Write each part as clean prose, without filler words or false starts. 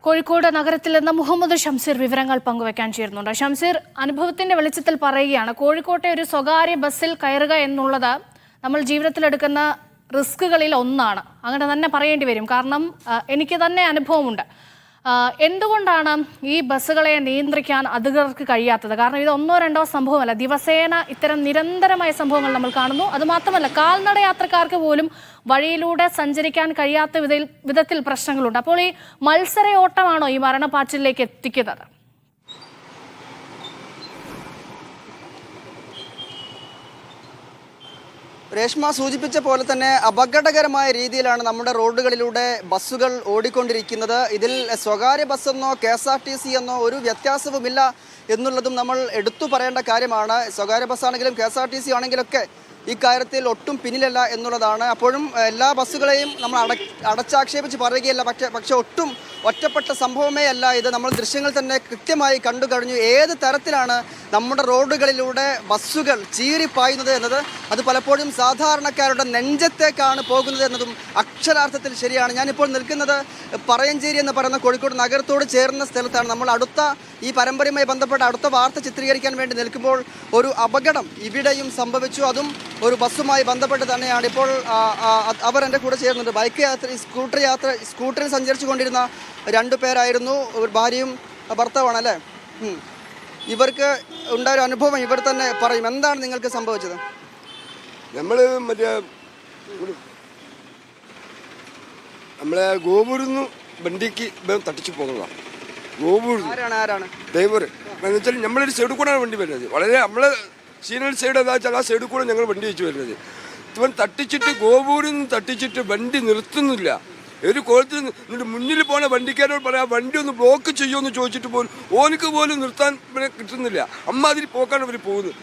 കോഴിക്കോട് നഗരത്തിൽ നിന്ന് മുഹമ്മദ് ഷംസീർ വിവരങ്ങൾ പങ്കുവയ്ക്കാൻ ചേരുന്നുണ്ട്. ഷംസീർ, അനുഭവത്തിന്റെ വെളിച്ചത്തിൽ പറയുകയാണ്, കോഴിക്കോട്ടെ ഒരു സ്വകാര്യ ബസ്സിൽ കയറുക എന്നുള്ളത് നമ്മൾ ജീവിതത്തിലെടുക്കുന്ന റിസ്കുകളിൽ ഒന്നാണ്. അങ്ങനെ തന്നെ പറയേണ്ടി വരും. കാരണം എനിക്ക് തന്നെ അനുഭവമുണ്ട്. എന്തുകൊണ്ടാണ് ഈ ബസ്സുകളെ നിയന്ത്രിക്കാൻ അധികൃതർക്ക് കഴിയാത്തത്? കാരണം ഇത് ഒന്നോ രണ്ടോ സംഭവമല്ല, ദിവസേന ഇത്തരം നിരന്തരമായ സംഭവങ്ങൾ നമ്മൾ കാണുന്നു. അതുമാത്രമല്ല, കാൽനട യാത്രക്കാർക്ക് പോലും വഴിയിലൂടെ സഞ്ചരിക്കാൻ കഴിയാത്ത വിധത്തിൽ പ്രശ്നങ്ങളുണ്ട്. അപ്പോൾ ഈ മത്സരയോട്ടമാണോ ഈ മരണപ്പാച്ചിലേക്ക് എത്തിക്കുന്നത്? രേഷ്മ സൂചിപ്പിച്ച പോലെ തന്നെ അപകടകരമായ രീതിയിലാണ് നമ്മുടെ റോഡുകളിലൂടെ ബസ്സുകൾ ഓടിക്കൊണ്ടിരിക്കുന്നത്. ഇതിൽ സ്വകാര്യ ബസ്സെന്നോ KSRTC എന്നോ ഒരു വ്യത്യാസവുമില്ല എന്നുള്ളതും നമ്മൾ എടുത്തു പറയേണ്ട കാര്യമാണ്. സ്വകാര്യ ബസ്സാണെങ്കിലും KSRTC ആണെങ്കിലൊക്കെ ഇക്കാര്യത്തിൽ ഒട്ടും പിന്നിലല്ല എന്നുള്ളതാണ്. അപ്പോഴും എല്ലാ ബസ്സുകളെയും നമ്മൾ അടച്ചാക്ഷേപിച്ച് പറയുകയല്ല, പക്ഷെ ഒട്ടും ഒറ്റപ്പെട്ട സംഭവമേ അല്ല ഇത്. നമ്മൾ ദൃശ്യങ്ങൾ തന്നെ കൃത്യമായി കണ്ടു കഴിഞ്ഞു. ഏത് തരത്തിലാണ് നമ്മുടെ റോഡുകളിലൂടെ ബസ്സുകൾ ചീറിപ്പായുന്നത് എന്നത്, അത് പലപ്പോഴും സാധാരണക്കാരുടെ നെഞ്ചത്തേക്കാണ് പോകുന്നത് എന്നതും അക്ഷരാർത്ഥത്തിൽ ശരിയാണ്. ഞാനിപ്പോൾ നിൽക്കുന്നത് പറയഞ്ചേരി എന്ന് പറയുന്ന കോഴിക്കോട് നഗരത്തോട് ചേർന്ന സ്ഥലത്താണ്. നമ്മൾ ഈ പരമ്പരയുമായി ബന്ധപ്പെട്ട അടുത്ത വാർത്ത ചിത്രീകരിക്കാൻ വേണ്ടി നിൽക്കുമ്പോൾ ഒരു അപകടം ഇവിടെയും സംഭവിച്ചു. അതും ഒരു ബസ്സുമായി ബന്ധപ്പെട്ട് തന്നെയാണ്. ഇപ്പോൾ അവർ എൻ്റെ കൂടെ ചേർന്നുണ്ട്. സ്കൂട്ടറിൽ സഞ്ചരിച്ചു കൊണ്ടിരുന്ന 2 പേരായിരുന്നു, ഒരു ഭാര്യയും ഭർത്താവാണ് അല്ലേ? ഇവർക്ക് ഉണ്ടായ ഒരു അനുഭവം ഇവർ തന്നെ പറയും. എന്താണ് നിങ്ങൾക്ക് സംഭവിച്ചത്? നമ്മളെ ഗോപൂരിന്ന് വണ്ടിക്ക് തട്ടിച്ചു പോകുന്നതാണ്. ആരാണ് ഡ്രൈവർ എന്ന് വെച്ചാൽ നമ്മളൊരു സൈഡിൽ കൂടെയാണ് വണ്ടി വരുന്നത്. വളരെ നമ്മളെ സീനിയർ സൈഡ് എന്താ വെച്ചാൽ ആ സൈഡിൽ കൂടെ ഞങ്ങൾ വണ്ടി വെച്ച് വരുന്നത്. ഇവൻ തട്ടിച്ചിട്ട് ഗോപൂരിൽ നിന്ന് തട്ടിച്ചിട്ട് വണ്ടി നിർത്തുന്നില്ല. ഒരു കോലത്തിൽ നിന്നിട്ട് മുന്നിൽ പോണ വണ്ടിക്കാരോട് പറയാം വണ്ടി ഒന്ന് ബ്ലോക്ക് ചെയ്യുമെന്ന് ചോദിച്ചിട്ട് പോലും ഓനിക്ക് പോലും നിർത്താൻ ഇവരെ കിട്ടുന്നില്ല. അമ്മാതിരി പോക്കാണ് ഇവർ പോകുന്നത്.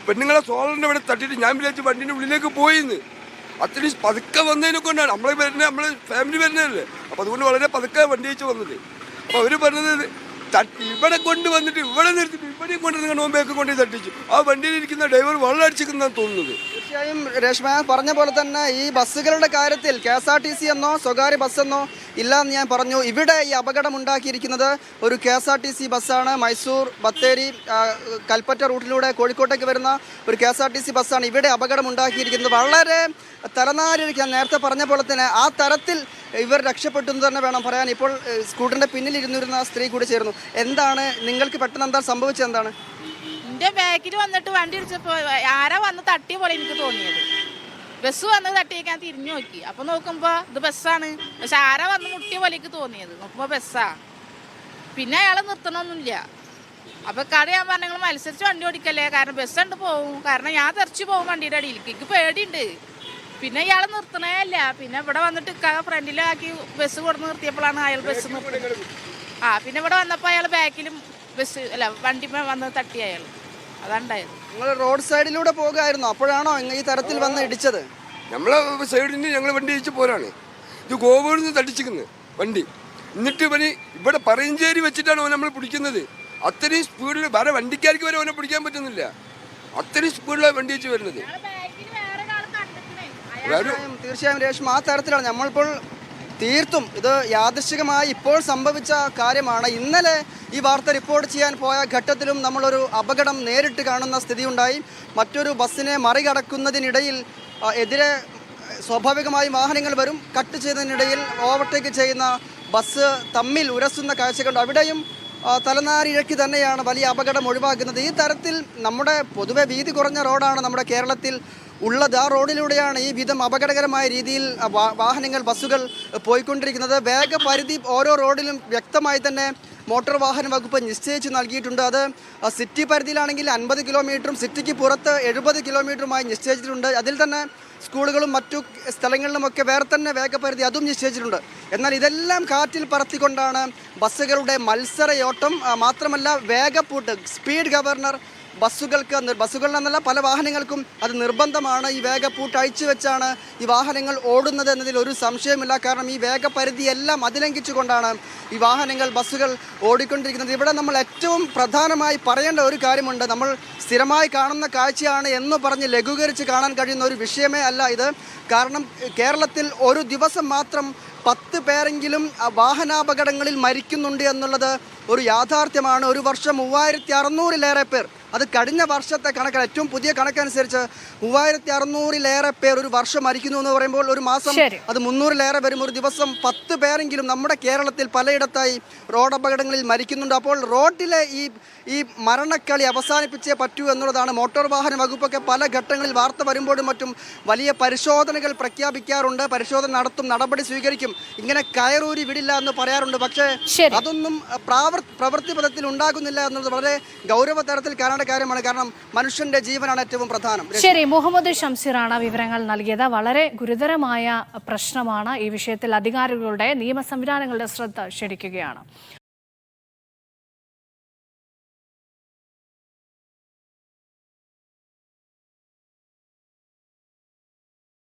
പെണ്ണുങ്ങളെ സോളറിൻ്റെ ഇവിടെ തട്ടിയിട്ട് ഞാൻ വിചാരിച്ച് വണ്ടീൻ്റെ ഉള്ളിലേക്ക് പോയിന്ന്. അത്രയും പതുക്കെ വന്നതിനെ കൊണ്ടാണ് നമ്മളെ ഫാമിലി വരുന്നതല്ലേ. അപ്പോൾ അതുകൊണ്ട് വളരെ പതുക്കെ വണ്ടി വെച്ച് വന്നത്. അപ്പോൾ അവർ പറഞ്ഞത് ഇവിടെ കൊണ്ടുവന്നിട്ട് ഇവിടെ നിർത്തിയിട്ട് ഇവിടെയും കൊണ്ട് നിങ്ങൾ നോമ്പേക്ക് കൊണ്ട് തട്ടിച്ചു. ആ വണ്ടിയിലിരിക്കുന്ന ഡ്രൈവർ വെള്ളം അടിച്ചിരിക്കുന്നതാണ് തോന്നുന്നത്. തീർച്ചയായും രേഷ്മ പറഞ്ഞ പോലെ തന്നെ ഈ ബസ്സുകളുടെ കാര്യത്തിൽ KSRTC എന്നോ സ്വകാര്യ ബസ്സെന്നോ ഇല്ല എന്ന് ഞാൻ പറഞ്ഞു. ഇവിടെ ഈ അപകടം ഉണ്ടാക്കിയിരിക്കുന്നത് ഒരു KSRTC ബസ്സാണ്. മൈസൂർ, ബത്തേരി, കൽപ്പറ്റ റൂട്ടിലൂടെ കോഴിക്കോട്ടേക്ക് വരുന്ന ഒരു KSRTC ബസ്സാണ് ഇവിടെ അപകടം ഉണ്ടാക്കിയിരിക്കുന്നത്. വളരെ തലനാരിഴയ്ക്ക് നേരത്തെ പറഞ്ഞ പോലെ തന്നെ ആ തരത്തിൽ ഇവർ രക്ഷപ്പെട്ടു എന്ന് തന്നെ വേണം പറയാൻ. ഇപ്പോൾ സ്കൂട്ടറിൻ്റെ പിന്നിലിരുന്നിരുന്ന സ്ത്രീ കൂടി ചേർന്നു. എന്താണ് നിങ്ങൾക്ക് പെട്ടെന്ന് എന്താ സംഭവിച്ചത്? എന്താണ്? എൻ്റെ ബാക്കിൽ വന്നിട്ട് വണ്ടി ഇടിച്ചപ്പോൾ ആരാ വന്ന് തട്ടിയ പോലെ എനിക്ക് തോന്നിയത്. ബസ് വന്ന് തട്ടിയേക്കാൻ തിരിഞ്ഞു നോക്കി. അപ്പോൾ നോക്കുമ്പോൾ ഇത് ബസ്സാണ്. പക്ഷെ ആരാ വന്ന് മുട്ടിയ പോലെ എനിക്ക് തോന്നിയത്. നോക്കുമ്പോൾ ബസ്സാ. പിന്നെ അയാളെ നിർത്തണമൊന്നുമില്ല. അപ്പോൾ കട ഞാൻ പറഞ്ഞു, നിങ്ങൾ മത്സരിച്ച് വണ്ടി ഓടിക്കല്ലേ, കാരണം ബസ് ഉണ്ട് പോകും, കാരണം ഞാൻ തെറിച്ച് പോകും വണ്ടിയുടെ അടിയിലേക്ക്, എനിക്ക് പേടിയുണ്ട്. പിന്നെ ഇയാളെ നിർത്തണേ അല്ല. പിന്നെ ഇവിടെ വന്നിട്ട് ഫ്രണ്ടിലാക്കി ബസ് കൊടുന്ന് നിർത്തിയപ്പോഴാണ് അയാൾ ബസ് നിർത്തുന്നത്. പിന്നെ ഇവിടെ വന്നപ്പോൾ അയാൾ ബാക്കിലും വണ്ടി വന്ന് തട്ടി അയാൾ. അതാണ്ടായത്. നിങ്ങൾ റോഡ് സൈഡിലൂടെ പോകുമായിരുന്നു, അപ്പോഴാണോ ഈ തരത്തിൽ വന്ന് ഇടിച്ചത്? നമ്മളെ സൈഡിൽ നിന്ന് ഞങ്ങൾ വണ്ടി ഇടിച്ച് പോരാണ്. ഇത് ഗോവൂരിൽ നിന്ന് തട്ടിച്ചിരിക്കുന്നത് വണ്ടി. എന്നിട്ട് ഇവന് ഇവിടെ പറയഞ്ചേരി വെച്ചിട്ടാണ് അവൻ നമ്മൾ പിടിക്കുന്നത്. അത്രയും സ്പീഡിൽ വേറെ വണ്ടിക്കാർക്ക് വരെ അവനെ പിടിക്കാൻ പറ്റുന്നില്ല. അത്രയും സ്പീഡിലാണ് വണ്ടി വെച്ച് വരുന്നത്. തീർച്ചയായും രേഷ്മ, ആ തരത്തിലാണ് നമ്മളിപ്പോൾ തീർത്തും ഇത് യാദൃശ്ചികമായി ഇപ്പോൾ സംഭവിച്ച കാര്യമാണ്. ഇന്നലെ ഈ വാർത്ത റിപ്പോർട്ട് ചെയ്യാൻ പോയ ഘട്ടത്തിലും നമ്മളൊരു അപകടം നേരിട്ട് കാണുന്ന സ്ഥിതിയുണ്ടായി. മറ്റൊരു ബസ്സിനെ മറികടക്കുന്നതിനിടയിൽ എതിരെ സ്വാഭാവികമായും വാഹനങ്ങൾ വരും. കട്ട് ചെയ്തതിനിടയിൽ ഓവർടേക്ക് ചെയ്യുന്ന ബസ് തമ്മിൽ ഉരസുന്ന കാഴ്ച കണ്ടു. അവിടെയും തലനാരിഴയ്ക്ക് തന്നെയാണ് വലിയ അപകടം ഒഴിവാക്കുന്നത്. ഈ തരത്തിൽ നമ്മുടെ പൊതുവെ വീതി കുറഞ്ഞ റോഡാണ് നമ്മുടെ കേരളത്തിൽ ഉള്ളത്. ആ റോഡിലൂടെയാണ് ഈ വിധം അപകടകരമായ രീതിയിൽ വാഹനങ്ങൾ, ബസ്സുകൾ പോയിക്കൊണ്ടിരിക്കുന്നത്. വേഗപരിധി ഓരോ റോഡിലും വ്യക്തമായി തന്നെ മോട്ടോർ വാഹന വകുപ്പ് നിശ്ചയിച്ച് നൽകിയിട്ടുണ്ട്. അത് സിറ്റി പരിധിയിലാണെങ്കിൽ 50 കിലോമീറ്ററും സിറ്റിക്ക് പുറത്ത് 70 കിലോമീറ്ററുമായി നിശ്ചയിച്ചിട്ടുണ്ട്. അതിൽ തന്നെ സ്കൂളുകളും മറ്റു സ്ഥലങ്ങളിലുമൊക്കെ വേറെ തന്നെ വേഗപരിധി അതും നിശ്ചയിച്ചിട്ടുണ്ട്. എന്നാൽ ഇതെല്ലാം കാറ്റിൽ പറത്തിക്കൊണ്ടാണ് ബസ്സുകളുടെ മത്സരയോട്ടം. മാത്രമല്ല വേഗപ്പൂട്ട്, സ്പീഡ് ഗവർണർ ബസ്സുകളിലെന്നല്ല പല വാഹനങ്ങൾക്കും അത് നിർബന്ധമാണ്. ഈ വേഗപ്പൂട്ട് അഴിച്ചു വെച്ചാണ് ഈ വാഹനങ്ങൾ ഓടുന്നത് എന്നതിൽ ഒരു സംശയമില്ല. കാരണം ഈ വേഗപരിധിയെല്ലാം അതിലംഘിച്ചുകൊണ്ടാണ് ഈ വാഹനങ്ങൾ, ബസ്സുകൾ ഓടിക്കൊണ്ടിരിക്കുന്നത്. ഇവിടെ നമ്മൾ ഏറ്റവും പ്രധാനമായി പറയേണ്ട ഒരു കാര്യമുണ്ട്. നമ്മൾ സ്ഥിരമായി കാണുന്ന കാഴ്ചയാണ് എന്ന് പറഞ്ഞ് ലഘൂകരിച്ച് കാണാൻ കഴിയുന്ന ഒരു വിഷയമേ അല്ല ഇത്. കാരണം കേരളത്തിൽ ഒരു ദിവസം മാത്രം 10 പേരെങ്കിലും വാഹനാപകടങ്ങളിൽ മരിക്കുന്നുണ്ട് എന്നുള്ളത് ഒരു യാഥാർത്ഥ്യമാണ്. ഒരു വർഷം 3600-ലേറെ പേർ, അത് കഴിഞ്ഞ വർഷത്തെ കണക്കാണ്, ഏറ്റവും പുതിയ കണക്കനുസരിച്ച് 3600-ലേറെ പേർ ഒരു വർഷം മരിക്കുന്നു എന്ന് പറയുമ്പോൾ ഒരു മാസം അത് 300-ലേറെ വരും. ഒരു ദിവസം 10 പേരെങ്കിലും നമ്മുടെ കേരളത്തിൽ പലയിടത്തായി റോഡ് അപകടങ്ങളിൽ മരിക്കുന്നുണ്ട്. അപ്പോൾ റോഡിലെ ഈ മരണക്കളി അവസാനിപ്പിച്ചേ പറ്റൂ എന്നുള്ളതാണ്. മോട്ടോർ വാഹന വകുപ്പൊക്കെ പല ഘട്ടങ്ങളിൽ വാർത്ത വരുമ്പോഴും മറ്റും വലിയ പരിശോധനകൾ പ്രഖ്യാപിക്കാറുണ്ട്, പരിശോധന നടത്തും, നടപടി സ്വീകരിക്കും, ഇങ്ങനെ കയറൂരി വിടില്ല എന്ന് പറയാറുണ്ട്. പക്ഷേ അതൊന്നും പ്രവൃത്തി പദത്തിൽ ഉണ്ടാകുന്നില്ല എന്നുള്ളത് വളരെ ഗൗരവ തരത്തിൽ കാണേണ്ട കാര്യമാണ്. കാരണം മനുഷ്യന്റെ ജീവനാണ് ഏറ്റവും പ്രധാനം. ശരി, മുഹമ്മദ് ഷംസീറാണ് വിവരങ്ങൾ നൽകിയത്. വളരെ ഗുരുതരമായ പ്രശ്നമാണ്. ഈ വിഷയത്തിൽ അധികാരികളുടെ നിയമ സംവിധാനങ്ങളുടെ ശ്രദ്ധ ക്ഷണിക്കുകയാണ്.